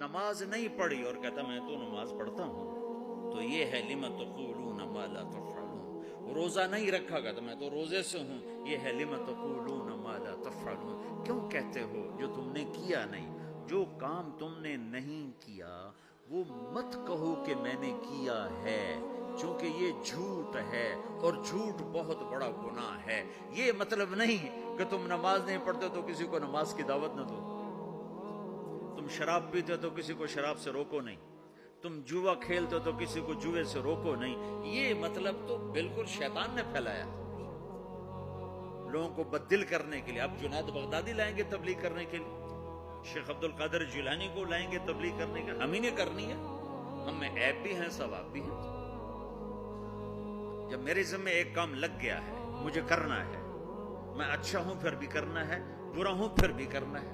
नमाज नहीं पढ़ी और कहता मैं तो नमाज पढ़ता हूँ, तो ये है लिमा तक़ूलून मा ला तफ़अलून। रोजा नहीं रखा कहता मैं तो रोजे से हूँ, ये है लिमा तक़ूलून मा ला तफ़अलून। क्यों कहते हो जो तुमने किया नहीं, जो काम तुमने नहीं किया वो मत कहो कि मैंने किया है, क्योंकि ये झूठ है और झूठ बहुत बड़ा गुनाह है। ये मतलब नहीं कि तुम नमाज नहीं पढ़ते तो किसी को नमाज की दावत न दो, तुम शराब पीते तो किसी को शराब से रोको नहीं, तुम जुआ खेलते तो किसी को जुए से रोको नहीं। ये मतलब तो बिल्कुल शैतान ने फैलाया लोगों को बददिल करने के लिए। अब जुनैद बगदादी लाएंगे तबलीग करने के लिए, शेख अब्दुल कादिर जिलानी को लाएंगे तबलीग करने के, हम ही ने करनी है। हम में ऐब भी हैं सवाब भी हैं। जब मेरे ज़िम्मे एक काम लग गया है, मुझे करना है, मैं अच्छा हूं फिर भी करना है, बुरा हूं फिर भी करना है,